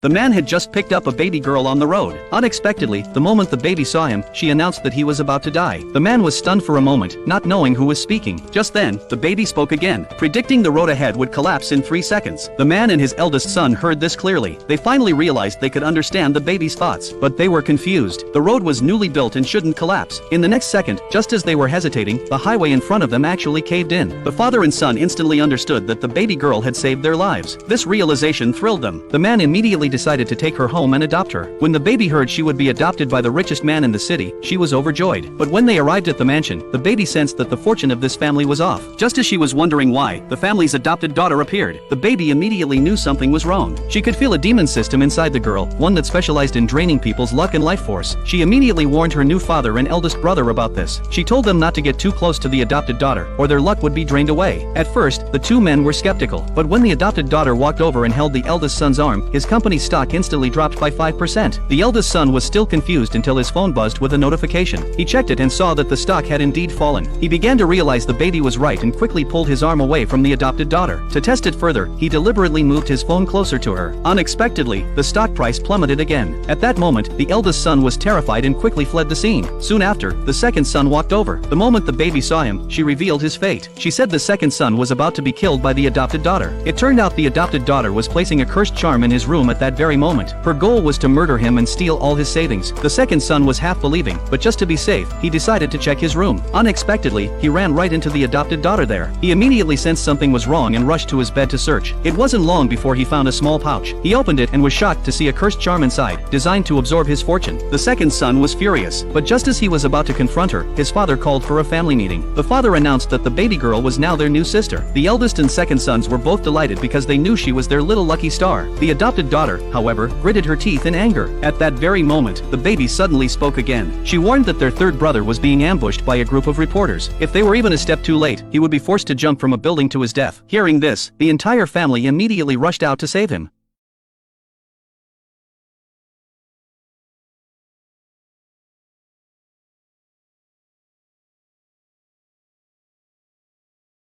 The man had just picked up a baby girl on the road. Unexpectedly, the moment the baby saw him, she announced that he was about to die. The man was stunned for a moment, not knowing who was speaking. Just then, the baby spoke again, predicting the road ahead would collapse in 3 seconds. The man and his eldest son heard this clearly. They finally realized they could understand the baby's thoughts, but they were confused. The road was newly built and shouldn't collapse. In the next second, just as they were hesitating, the highway in front of them actually caved in. The father and son instantly understood that the baby girl had saved their lives. This realization thrilled them. The man immediately decided to take her home and adopt her. When the baby heard she would be adopted by the richest man in the city, she was overjoyed. But when they arrived at the mansion, the baby sensed that the fortune of this family was off. Just as she was wondering why, the family's adopted daughter appeared. The baby immediately knew something was wrong. She could feel a demon system inside the girl, one that specialized in draining people's luck and life force. She immediately warned her new father and eldest brother about this. She told them not to get too close to the adopted daughter, or their luck would be drained away. At first, the two men were skeptical, but when the adopted daughter walked over and held the eldest son's arm, his company's stock instantly dropped by 5%. The eldest son was still confused until his phone buzzed with a notification. He checked it and saw that the stock had indeed fallen. He began to realize the baby was right and quickly pulled his arm away from the adopted daughter. To test it further, he deliberately moved his phone closer to her. Unexpectedly, the stock price plummeted again. At that moment, the eldest son was terrified and quickly fled the scene. Soon after, the second son walked over. The moment the baby saw him, she revealed his fate. She said the second son was about to be killed by the adopted daughter. It turned out the adopted daughter was placing a cursed charm in his room at that very moment. Her goal was to murder him and steal all his savings. The second son was half believing, but just to be safe, he decided to check his room. Unexpectedly, he ran right into the adopted daughter there. He immediately sensed something was wrong and rushed to his bed to search. It wasn't long before he found a small pouch. He opened it and was shocked to see a cursed charm inside, designed to absorb his fortune. The second son was furious, but just as he was about to confront her, his father called for a family meeting. The father announced that the baby girl was now their new sister. The eldest and second sons were both delighted because they knew she was their little lucky star. The adopted daughter, however, gritted her teeth in anger. At that very moment, the baby suddenly spoke again. She warned that their third brother was being ambushed by a group of reporters. If they were even a step too late, he would be forced to jump from a building to his death. Hearing this, the entire family immediately rushed out to save him.